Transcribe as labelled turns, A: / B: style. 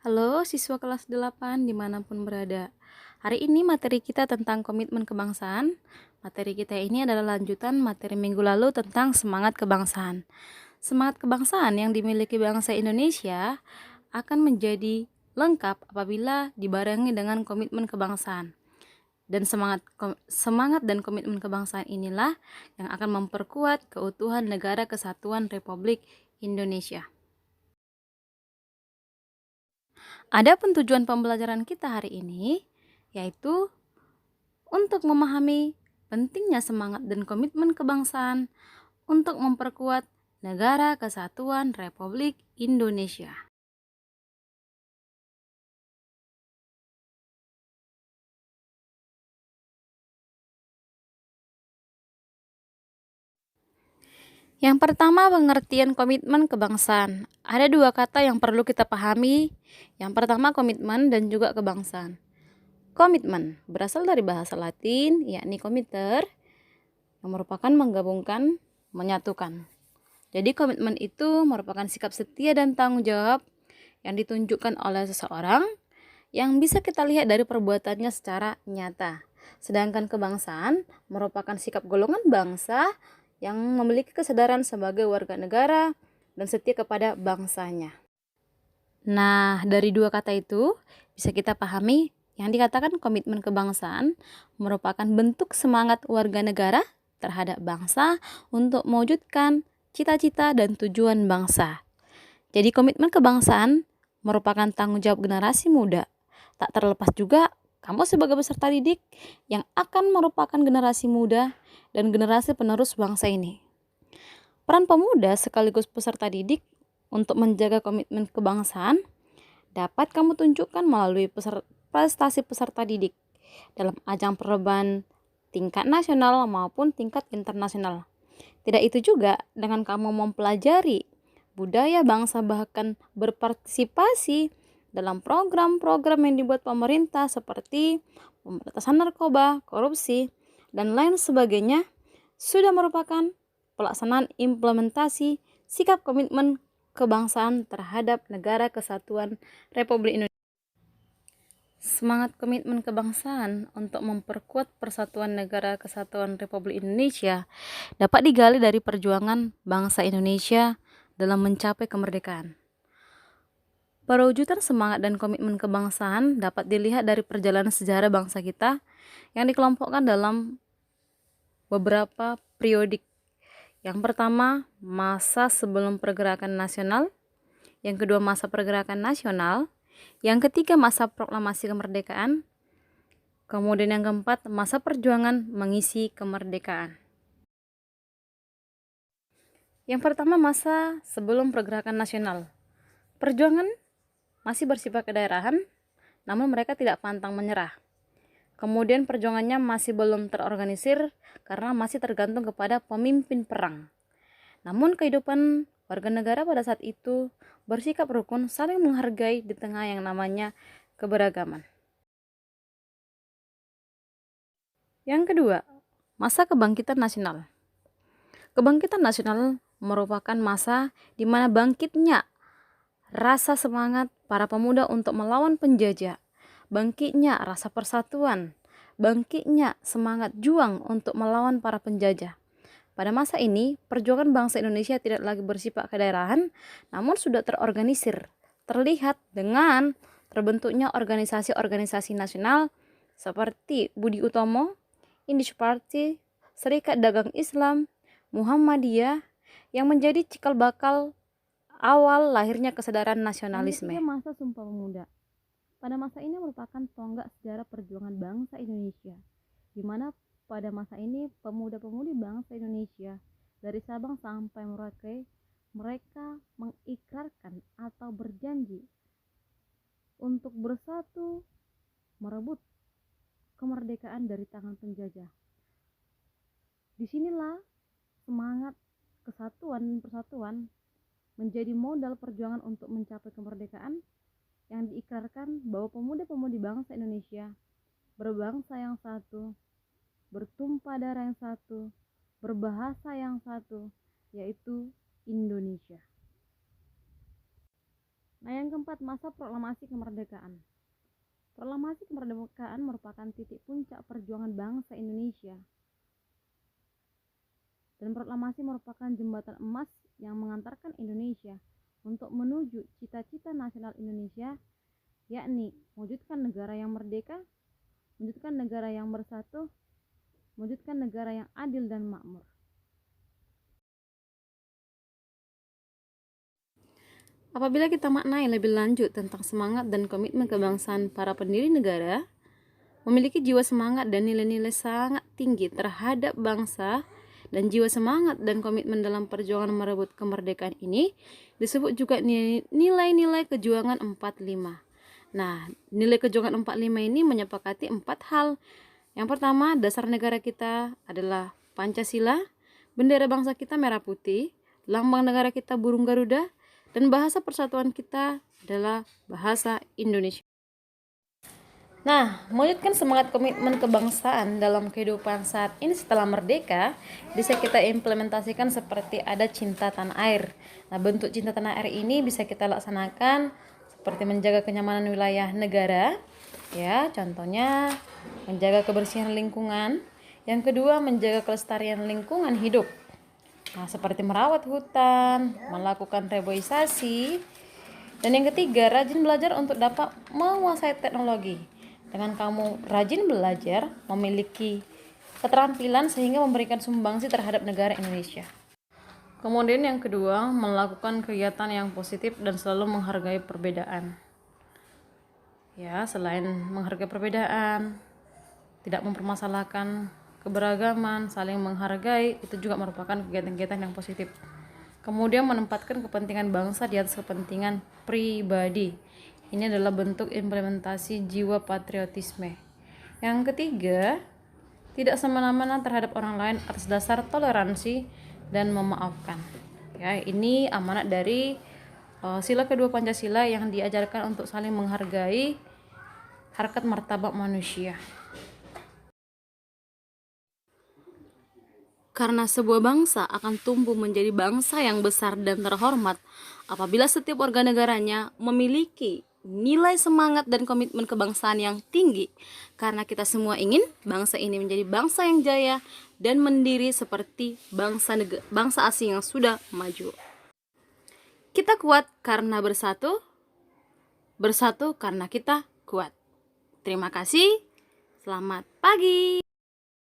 A: Halo siswa kelas 8 dimanapun berada. Hari ini materi kita tentang komitmen kebangsaan. Materi kita ini adalah lanjutan materi minggu lalu tentang semangat kebangsaan. Semangat kebangsaan yang dimiliki bangsa Indonesia akan menjadi lengkap apabila dibarengi dengan komitmen kebangsaan. Dan semangat dan komitmen kebangsaan inilah yang akan memperkuat keutuhan Negara Kesatuan Republik Indonesia. Adapun tujuan pembelajaran kita hari ini yaitu untuk memahami pentingnya semangat dan komitmen kebangsaan untuk memperkuat Negara Kesatuan Republik Indonesia. Yang pertama, pengertian komitmen kebangsaan. Ada dua kata yang perlu kita pahami. Yang pertama, komitmen dan juga kebangsaan. Komitmen berasal dari bahasa Latin, yakni komiter, yang merupakan menggabungkan, menyatukan. Jadi komitmen itu merupakan sikap setia dan tanggung jawab yang ditunjukkan oleh seseorang yang bisa kita lihat dari perbuatannya secara nyata. Sedangkan kebangsaan merupakan sikap golongan bangsa yang memiliki kesadaran sebagai warga negara dan setia kepada bangsanya. Nah, dari dua kata itu bisa kita pahami yang dikatakan komitmen kebangsaan merupakan bentuk semangat warga negara terhadap bangsa untuk mewujudkan cita-cita dan tujuan bangsa. Jadi komitmen kebangsaan merupakan tanggung jawab generasi muda. Tak terlepas juga kamu sebagai peserta didik yang akan merupakan generasi muda dan generasi penerus bangsa ini. Peran pemuda sekaligus peserta didik untuk menjaga komitmen kebangsaan dapat kamu tunjukkan melalui prestasi peserta didik dalam ajang perlombaan tingkat nasional maupun tingkat internasional. Tidak itu juga dengan kamu mempelajari budaya bangsa bahkan berpartisipasi dalam program-program yang dibuat pemerintah seperti pemberantasan narkoba, korupsi, dan lain sebagainya sudah merupakan pelaksanaan implementasi sikap komitmen kebangsaan terhadap Negara Kesatuan Republik Indonesia. Semangat komitmen kebangsaan untuk memperkuat persatuan Negara Kesatuan Republik Indonesia dapat digali dari perjuangan bangsa Indonesia dalam mencapai kemerdekaan. Perwujudan semangat dan komitmen kebangsaan dapat dilihat dari perjalanan sejarah bangsa kita yang dikelompokkan dalam beberapa periodik. Yang pertama, masa sebelum pergerakan nasional. Yang kedua, masa pergerakan nasional. Yang ketiga, masa proklamasi kemerdekaan. Kemudian yang keempat, masa perjuangan mengisi kemerdekaan. Yang pertama, masa sebelum pergerakan nasional. Perjuangan masih bersifat kedaerahan, namun mereka tidak pantang menyerah. Kemudian perjuangannya masih belum terorganisir karena masih tergantung kepada pemimpin perang. Namun kehidupan warga negara pada saat itu bersikap rukun, saling menghargai di tengah yang namanya keberagaman. Yang kedua, masa kebangkitan nasional. Kebangkitan nasional merupakan masa di mana bangkitnya rasa semangat para pemuda untuk melawan penjajah, bangkitnya rasa persatuan, bangkitnya semangat juang untuk melawan para penjajah. Pada masa ini, perjuangan bangsa Indonesia tidak lagi bersifat kedaerahan, namun sudah terorganisir, terlihat dengan terbentuknya organisasi-organisasi nasional seperti Budi Utomo, Indonesian Party, Serikat Dagang Islam, Muhammadiyah, yang menjadi cikal bakal awal lahirnya kesadaran nasionalisme. Yang ketiga, masa Sumpah Pemuda. Pada masa ini merupakan tonggak sejarah perjuangan bangsa Indonesia, di mana pada masa ini pemuda-pemudi bangsa Indonesia dari Sabang sampai Merauke mereka mengikrarkan atau berjanji untuk bersatu merebut kemerdekaan dari tangan penjajah. Disinilah semangat kesatuan dan persatuan menjadi modal perjuangan untuk mencapai kemerdekaan yang diikrarkan bahwa pemuda-pemudi bangsa Indonesia berbangsa yang satu, bertumpah darah yang satu, berbahasa yang satu, yaitu Indonesia. Nah, yang keempat, masa proklamasi kemerdekaan. Proklamasi kemerdekaan merupakan titik puncak perjuangan bangsa Indonesia. Dan proklamasi merupakan jembatan emas yang mengantarkan Indonesia untuk menuju cita-cita nasional Indonesia, yakni mewujudkan negara yang merdeka, mewujudkan negara yang bersatu, mewujudkan negara yang adil dan makmur. Apabila kita maknai lebih lanjut tentang semangat dan komitmen kebangsaan para pendiri negara, memiliki jiwa semangat dan nilai-nilai sangat tinggi terhadap bangsa, dan jiwa semangat dan komitmen dalam perjuangan merebut kemerdekaan ini disebut juga nilai-nilai kejuangan 45. Nah, nilai kejuangan 45 ini menyepakati 4 hal. Yang pertama, dasar negara kita adalah Pancasila, bendera bangsa kita merah putih, lambang negara kita burung Garuda, dan bahasa persatuan kita adalah bahasa Indonesia. Nah, mewujudkan semangat komitmen kebangsaan dalam kehidupan saat ini setelah merdeka bisa kita implementasikan seperti ada cinta tanah air. Nah, bentuk cinta tanah air ini bisa kita laksanakan seperti menjaga kenyamanan wilayah negara, ya, contohnya menjaga kebersihan lingkungan. Yang kedua, menjaga kelestarian lingkungan hidup. Nah, seperti merawat hutan, melakukan reboisasi. Dan yang ketiga, rajin belajar untuk dapat menguasai teknologi. Dengan kamu rajin belajar, memiliki keterampilan sehingga memberikan sumbangsi terhadap negara Indonesia. Kemudian yang kedua, melakukan kegiatan yang positif dan selalu menghargai perbedaan. Ya, selain menghargai perbedaan, tidak mempermasalahkan keberagaman, saling menghargai, itu juga merupakan kegiatan-kegiatan yang positif. Kemudian menempatkan kepentingan bangsa di atas kepentingan pribadi. Ini adalah bentuk implementasi jiwa patriotisme. Yang ketiga, tidak semena-mena terhadap orang lain atas dasar toleransi dan memaafkan. Ya, ini amanat dari sila kedua Pancasila yang diajarkan untuk saling menghargai harkat martabat manusia. Karena sebuah bangsa akan tumbuh menjadi bangsa yang besar dan terhormat apabila setiap warga negaranya memiliki nilai semangat dan komitmen kebangsaan yang tinggi. Karena kita semua ingin bangsa ini menjadi bangsa yang jaya dan mandiri seperti bangsa asing yang sudah maju. Kita kuat karena bersatu, bersatu karena kita kuat. Terima kasih. Selamat pagi.